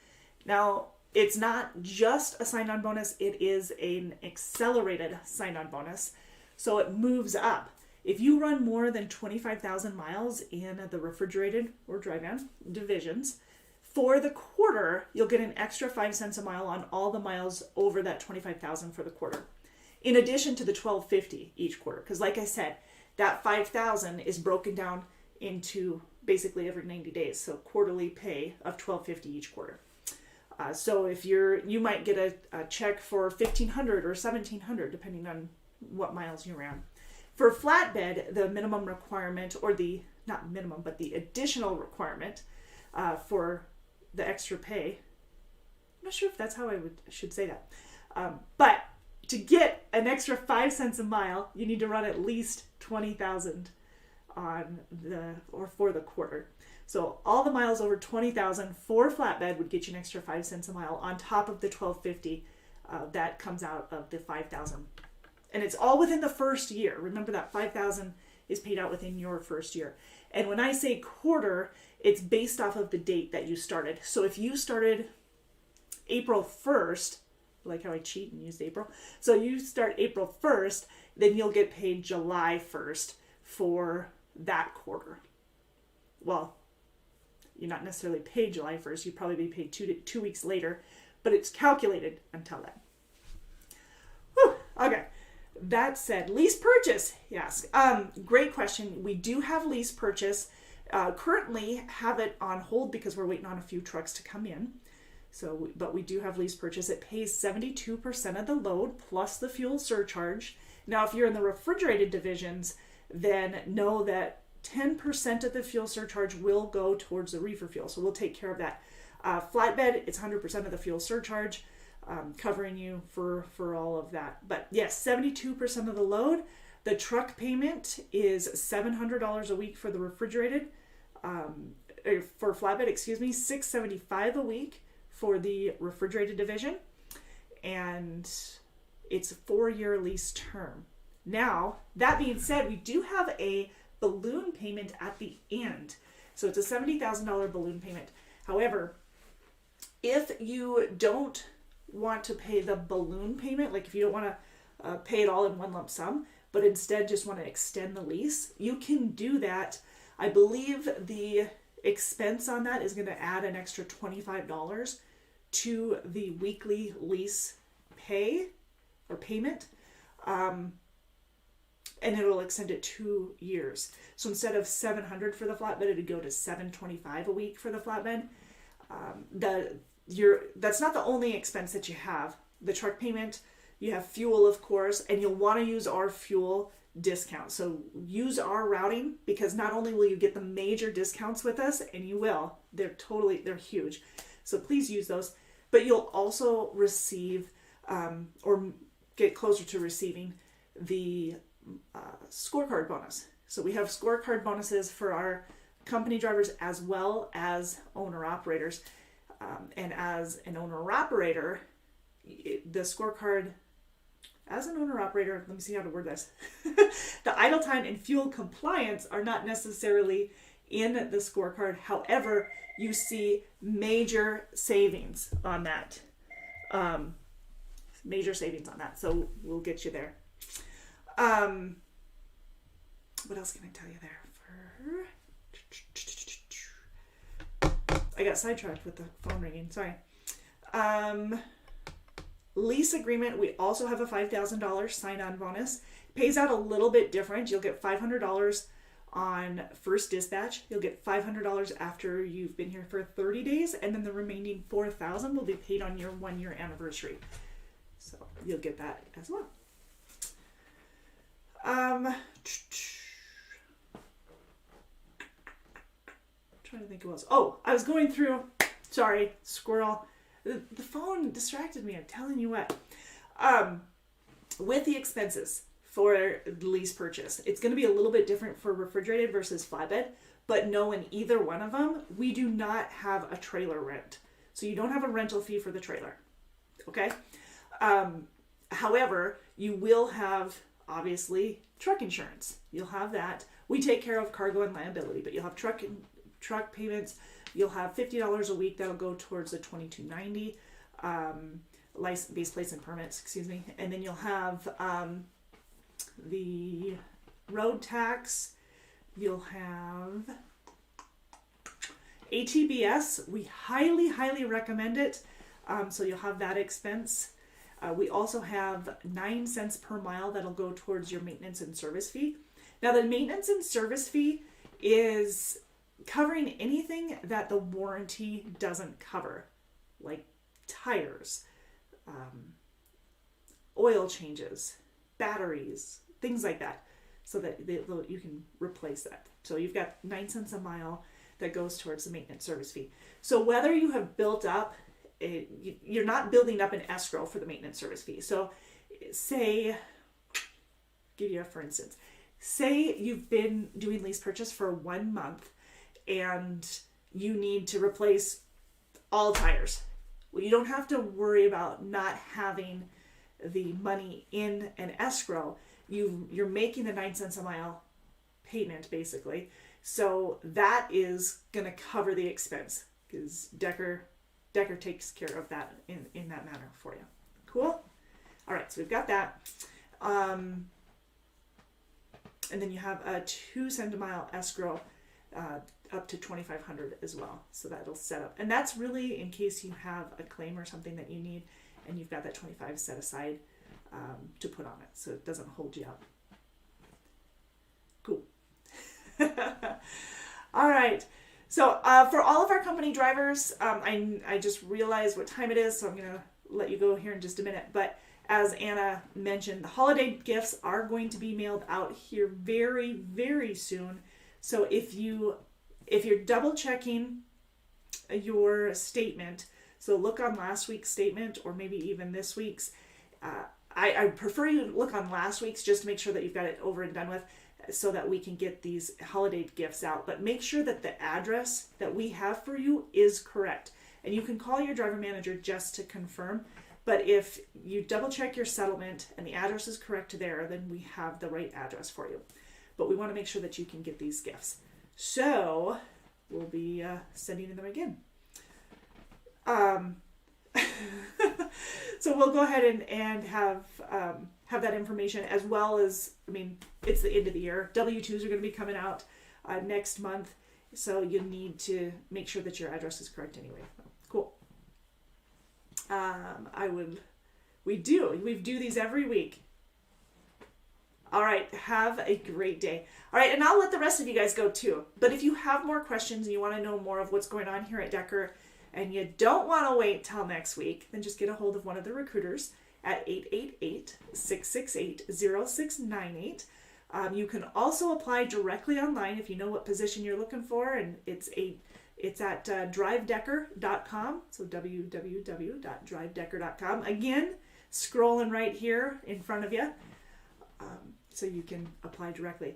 Now, it's not just a sign-on bonus, it is an accelerated sign-on bonus. So it moves up. If you run more than 25,000 miles in the refrigerated or dry van divisions, for the quarter, you'll get an extra 5 cents a mile on all the miles over that 25,000 for the quarter, in addition to the $12.50 each quarter. Because like I said, that 5,000 is broken down into basically every 90 days. So quarterly pay of $12.50 each quarter. So if you might get a check for $1,500 or $1,700, depending on what miles you ran. For flatbed, the minimum requirement, or the, not minimum, but the additional requirement for the extra pay, I'm not sure if that's how I should say that, but to get an extra 5 cents a mile, you need to run at least 20,000 for the quarter. So all the miles over 20,000 for flatbed would get you an extra 5 cents a mile on top of the $12.50 that comes out of the 5,000. And it's all within the first year. Remember that 5,000 is paid out within your first year. And when I say quarter, it's based off of the date that you started. So if you started April 1st, like how I cheat and used April. So you start April 1st, then you'll get paid July 1st for that quarter. Well, you're not necessarily paid July 1st. You'd probably be paid 2 weeks later, but it's calculated until then. Whew, okay. That said, lease purchase, yes. Great question. We do have lease purchase. Currently have it on hold because we're waiting on a few trucks to come in. So, but we do have lease purchase. It pays 72% of the load plus the fuel surcharge. Now, if you're in the refrigerated divisions, then know that 10% of the fuel surcharge will go towards the reefer fuel. So we'll take care of that. Flatbed, it's 100% of the fuel surcharge, covering you for all of that. But yes, 72% of the load. The truck payment is $700 a week for the refrigerated, for flatbed, $675 a week for the refrigerated division. And it's a 4-year lease term. Now, that being said, we do have a balloon payment at the end. So it's a $70,000 balloon payment. However, if you don't want to pay the balloon payment, like if you don't want to pay it all in one lump sum, but instead just want to extend the lease, you can do that. I believe the expense on that is going to add an extra $25 to the weekly lease pay or payment. And it'll extend it 2 years. So instead of $700 for the flatbed, it'd go to $725 a week for the flatbed. That's not the only expense that you have. The truck payment, you have fuel, of course, and you'll want to use our fuel discount. So use our routing, because not only will you get the major discounts with us, and you will, they're huge. So please use those, but you'll also receive or get closer to receiving the scorecard bonus. So we have scorecard bonuses for our company drivers as well as owner operators. And as an owner operator, the scorecard, as an owner operator, let me see how to word this. The idle time and fuel compliance are not necessarily in the scorecard. However, you see major savings on that. So we'll get you there. What else can I tell you there? I got sidetracked with the phone ringing. Sorry. Lease agreement. We also have a $5,000 sign-on bonus. Pays out a little bit different. You'll get $500 on first dispatch. You'll get $500 after you've been here for 30 days, and then the remaining $4,000 will be paid on your 1-year anniversary. So you'll get that as well. Trying to think what else. Oh, I was going through. Sorry, squirrel. The phone distracted me. I'm telling you what. With the expenses for the lease purchase, it's going to be a little bit different for refrigerated versus flatbed. But no, in either one of them, we do not have a trailer rent. So you don't have a rental fee for the trailer. Okay. However, you will have, obviously, truck insurance. You'll have that. We take care of cargo and liability, but you'll have truck payments. You'll have $50 a week that'll go towards the $22.90 base plates and permits, and then you'll have the road tax. You'll have ATBS. We highly, highly recommend it. So you'll have that expense. We also have 9 cents per mile that'll go towards your maintenance and service fee. Now the maintenance and service fee is covering anything that the warranty doesn't cover, like tires, oil changes, batteries, things like that, so that you can replace that. So you've got 9 cents a mile that goes towards the maintenance service fee. So whether you have built up, you're not building up an escrow for the maintenance service fee. So say, give you a for instance, say you've been doing lease purchase for 1 month and you need to replace all tires. Well, you don't have to worry about not having the money in an escrow. You're making the 9 cents a mile payment basically. So that is going to cover the expense because Decker takes care of that in that manner for you. Cool? All right, so we've got that. And then you have a 2 cent a mile escrow up to $2,500 as well. So that'll set up. And that's really in case you have a claim or something that you need and you've got that $25 set aside to put on it so it doesn't hold you up. Cool. All right. So for all of our company drivers, I just realized what time it is, so I'm going to let you go here in just a minute. But as Anna mentioned, the holiday gifts are going to be mailed out here very, very soon. So if you're double checking your statement, so look on last week's statement or maybe even this week's. I prefer you look on last week's just to make sure that you've got it over and done with, so that we can get these holiday gifts out. But make sure that the address that we have for you is correct. And you can call your driver manager just to confirm. But if you double check your settlement and the address is correct there, then we have the right address for you. But we want to make sure that you can get these gifts. So we'll be sending them again. So we'll go ahead and have that information, as well as, I mean, it's the end of the year. W-2s are going to be coming out next month, so you need to make sure that your address is correct anyway. Cool. We do these every week. All right, have a great day. All right, and I'll let the rest of you guys go too. But if you have more questions and you want to know more of what's going on here at Decker, and you don't want to wait till next week, then just get a hold of one of the recruiters at 888-668-0698. You can also apply directly online if you know what position you're looking for, and it's at drivedecker.com, so www.drivedecker.com. Again, scrolling right here in front of you, so you can apply directly.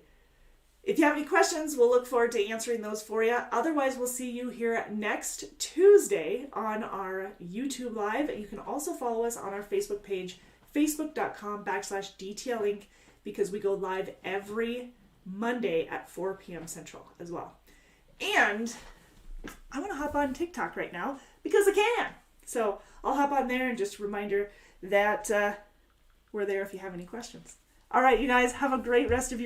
If you have any questions, we'll look forward to answering those for you. Otherwise, we'll see you here next Tuesday on our YouTube Live. You can also follow us on our Facebook page, facebook.com/DTLinc, because we go live every Monday at 4 p.m. Central as well. And I want to hop on TikTok right now because I can. So I'll hop on there, and just a reminder that we're there if you have any questions. All right, you guys, have a great rest of your